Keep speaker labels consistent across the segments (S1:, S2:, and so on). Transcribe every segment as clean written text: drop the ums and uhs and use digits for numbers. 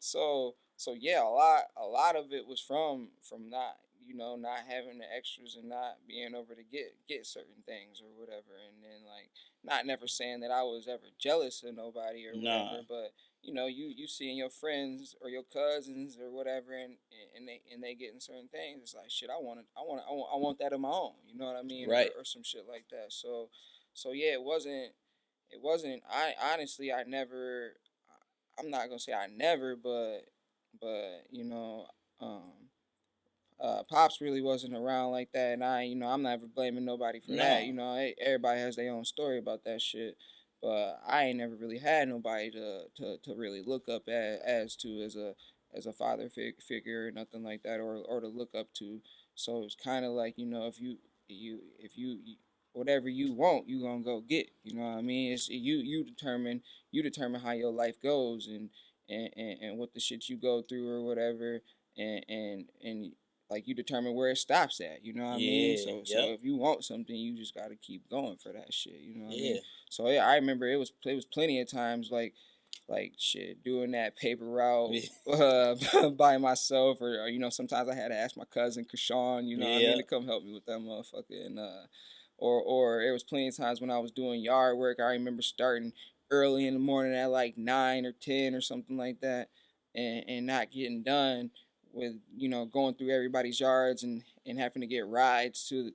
S1: So yeah, a lot of it was from not not having the extras and not being over to get certain things or whatever, and then like not never saying that I was ever jealous of nobody or
S2: Nah.
S1: whatever, but you seeing your friends or your cousins or whatever, and they getting certain things. It's like shit. I want that of my own. You know what I mean?
S2: Right.
S1: Or some shit like that. So yeah, it wasn't. I honestly, I never. I'm not gonna say I never, but um, pops really wasn't around like that, and I'm never blaming nobody for that.
S2: No.
S1: Everybody has their own story about that shit, but I ain't never really had nobody to really look up as to as a father figure or nothing like that, or to look up to. So it's kind of like if you whatever you want, you gonna go get. You know what I mean? It's you determine how your life goes and what the shit you go through or whatever, and like you determine where it stops at. You know what I mean?
S2: Yeah.
S1: So
S2: Yep.
S1: if you want something, you just gotta keep going for that shit. You know what I
S2: Yeah.
S1: mean? So yeah, I remember it was plenty of times like shit doing that paper route by myself, or sometimes I had to ask my cousin Krishan, what I mean,
S2: Yeah.
S1: to come help me with that motherfucker, and or it was plenty of times when I was doing yard work. I remember starting early in the morning at like 9 or 10 or something like that, and not getting done with going through everybody's yards and having to get rides to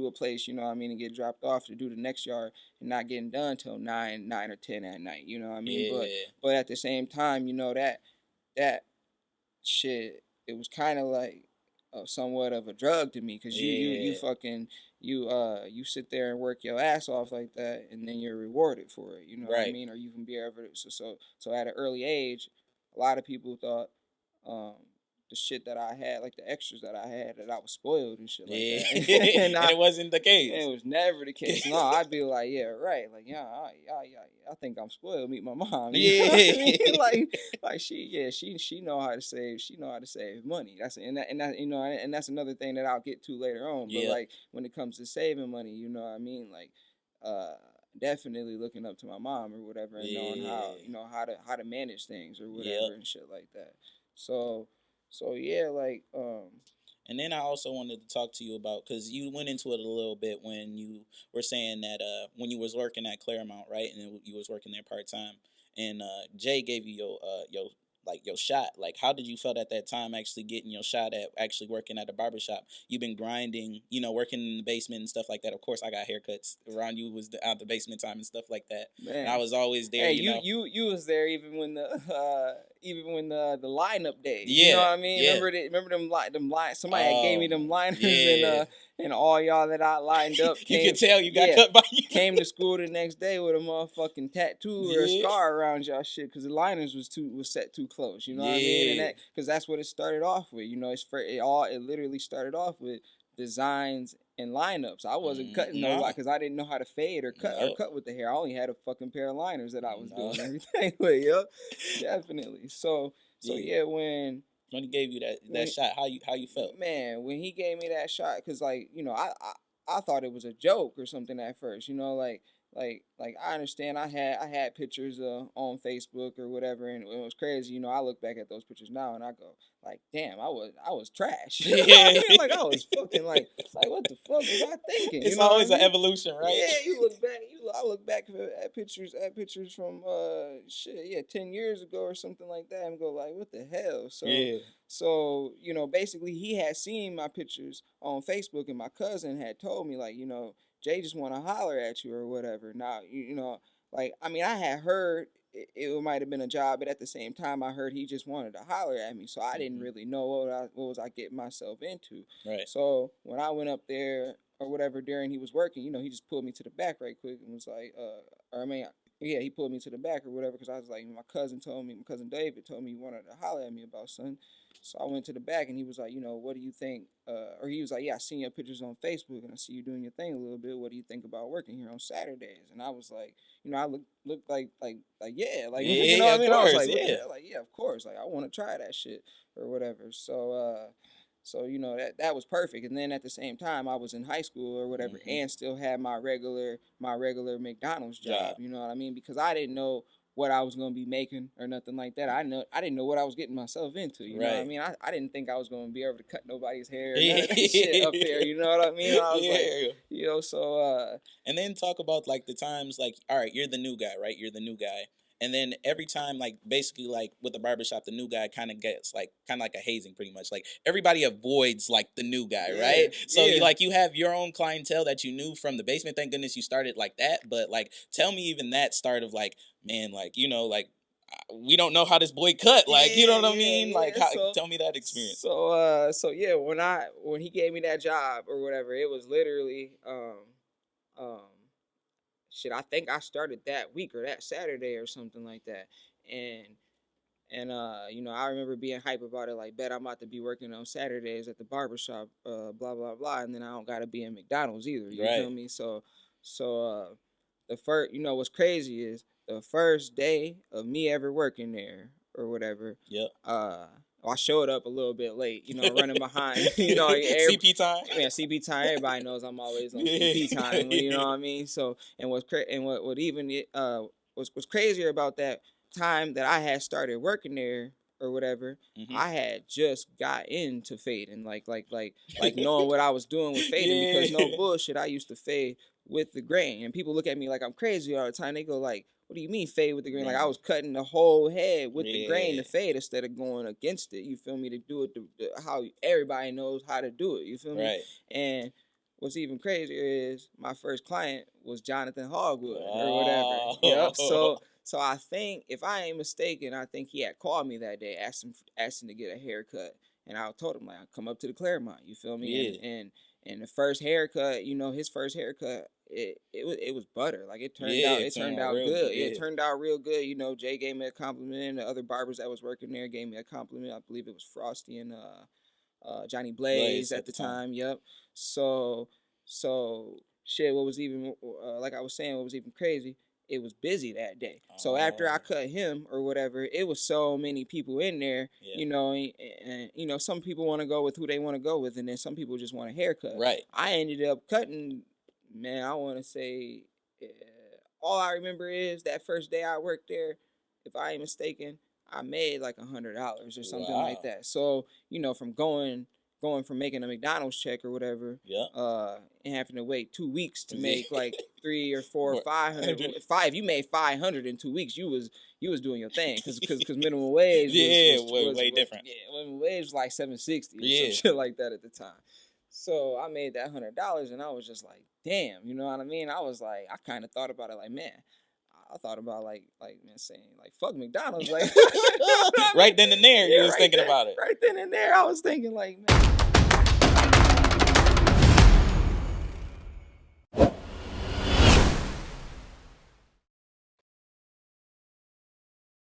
S1: a place, what I mean, and get dropped off to do the next yard, and not getting done till 9 or 10 at night, what I mean. But
S2: Yeah.
S1: but at the same time, that shit, it was kind of like somewhat of a drug to me, because you
S2: Yeah.
S1: fucking you sit there and work your ass off like that, and then you're rewarded for it, what I
S2: Right.
S1: mean, or you can be able to, so at an early age, a lot of people thought um the shit that I had, like the extras that I had, that I was spoiled and shit like
S2: Yeah.
S1: that. and
S2: And it wasn't the
S1: it
S2: case.
S1: was never the case. No, I'd be like, yeah, right. Like, yeah, I think I'm spoiled. Meet my mom. You know what I mean?
S2: Yeah.
S1: like she know how to save. She know how to save money. And that and that's another thing that I'll get to later on. But
S2: Yeah.
S1: like when it comes to saving money, what I mean, like, uh, definitely looking up to my mom or whatever, and knowing how
S2: Yeah.
S1: how to manage things or
S2: Yep.
S1: whatever and shit like that. So yeah, like
S2: And then I also wanted to talk to you about, because you went into it a little bit when you were saying that when you was working at Claremount, right, and you was working there part time, and Jay gave you your shot. Like, how did you felt at that time actually getting your shot at actually working at a barbershop? You've been grinding, working in the basement and stuff like that. Of course, I got haircuts around you was out the basement time and stuff like that, and I
S1: man.
S2: was always there.
S1: Hey, you was there even when the lineup days. You know
S2: Yeah,
S1: what I mean?
S2: yeah.
S1: Remember them line. Somebody had gave me them liners,
S2: Yeah.
S1: and all y'all that I lined up
S2: You
S1: came.
S2: could tell you got
S1: Yeah,
S2: cut by you.
S1: came to school the next day with a motherfucking tattoo or a
S2: Yeah.
S1: scar around y'all shit, because the liners was set too close. You know what I mean? And
S2: Yeah.
S1: because that's what it started off with. It literally started off with designs and lineups. I wasn't cutting no
S2: Nah.
S1: line because I didn't know how to fade or
S2: Nope.
S1: cut with the hair. I only had a fucking pair of liners that I was
S2: No.
S1: doing everything with. Yep, definitely. So
S2: Yeah.
S1: yeah,
S2: When he gave you that
S1: when
S2: shot, how you felt?
S1: man, when he gave me that shot, because like I thought it was a joke or something at first, like I understand. I had pictures on Facebook or whatever, and it was crazy. I look back at those pictures now and I go like, damn, I was trash. You know what I
S2: Yeah.
S1: mean? Like I was fucking like what the fuck was I thinking? You
S2: It's
S1: know what
S2: always
S1: I
S2: an
S1: mean?
S2: evolution, right?
S1: Yeah, you look back. I look back at pictures from shit, yeah, 10 years ago or something like that, and go like, what the hell?
S2: Yeah.
S1: So basically, he had seen my pictures on Facebook, and my cousin had told me like, Jay just want to holler at you or whatever. Now, like I mean, I had heard it might have been a job, but at the same time, I heard he just wanted to holler at me, so I didn't really know what was I getting myself into.
S2: Right.
S1: So when I went up there or whatever during he was working, he just pulled me to the back right quick and was like, or I mean, yeah, he pulled me to the back or whatever, because I was like, my cousin David told me he wanted to holler at me about something. So I went to the back and he was like, what do you think? Or he was like, yeah, I seen your pictures on Facebook and I see you doing your thing a little bit. What do you think about working here on Saturdays? And I was like, I look like yeah, like you know
S2: Yeah,
S1: what I
S2: of
S1: mean? I was
S2: course,
S1: like, what the
S2: yeah.
S1: hell? Like, yeah, of course. Like I want to try that shit or whatever. So that was perfect. And then at the same time, I was in high school or whatever, and still had my regular McDonald's job.
S2: Job.
S1: You know what I mean? Because I didn't know what I was gonna be making or nothing like that. I didn't know what I was getting myself into. You know what I mean? I didn't think I was gonna be able to cut nobody's hair or none of that shit up there. You know what I mean? I was like, you know, so
S2: and then talk about like the times like, all right, you're the new guy, right? You're the new guy. And then every time, like, basically, like, with the barbershop, the new guy kind of gets, like, kind of like a hazing, pretty much. Like, everybody avoids, like, the new guy, right? So, you have your own clientele that you knew from the basement. Thank goodness you started like that. But, like, tell me even that start of, like, man, like, you know, like, we don't know how this boy cut. Like, you know what I mean? Like, tell me that experience.
S1: So yeah, when he gave me that job or whatever, it was literally, shit, I think I started that week or that Saturday or something like that. And you know, I remember being hype about it, like, bet I'm about to be working on Saturdays at the barbershop, blah, blah, blah. And then I don't got to be in McDonald's either. You feel me? So the first, you know, what's crazy is the first day of me ever working there or whatever. I showed up a little bit late, you know, running behind, you know,
S2: CP time.
S1: Yeah, CP time. Everybody knows I'm always on CP time. You know what I mean? So, and what's crazier about that time that I had started working there or whatever, I had just got into fading, like knowing what I was doing with fading, because no bullshit, I used to fade with the grain, and people look at me like I'm crazy all the time. They go like, what do you mean fade with the grain? Like I was cutting the whole head with the grain to fade instead of going against it. You feel me? To do it how everybody knows how to do it. You feel me? And what's even crazier is my first client was Jonathan Hogwood or whatever. Yep. So I think, if I ain't mistaken, I think he had called me that day, asking to get a haircut, and I told him, like, I'll come up to the Claremount. You feel me? And the first haircut, you know, his first haircut, it was butter. Like it turned out good. It turned out real good. You know, Jay gave me a compliment. The other barbers that was working there gave me a compliment. I believe it was Frosty and Johnny Blaze at the time. Yep. So shit. What was even like I was saying, what was even crazy? It was busy that day. So after I cut him or whatever, it was so many people in there, you know, and you know, some people want to go with who they want to go with, and then some people just want a haircut.
S2: Right.
S1: I ended up cutting, man, I want to say, all I remember is that first day I worked there, if I ain't mistaken, I made like $100 or something like that. So, you know, from going from making a McDonald's check or whatever, and having to wait 2 weeks to make like 3 or 4 or 500. If you made 500 in 2 weeks, you was doing your thing, because minimum wage was way different. Yeah, minimum wage was like $7.60 or some shit like that at the time. So I made that $100, and I was just like, damn, you know what I mean? I was like, I kind of thought about it like, man. I thought about like man, saying like, fuck McDonald's, like
S2: right then and there, you was thinking about it.
S1: Right then and there, I was thinking like, man,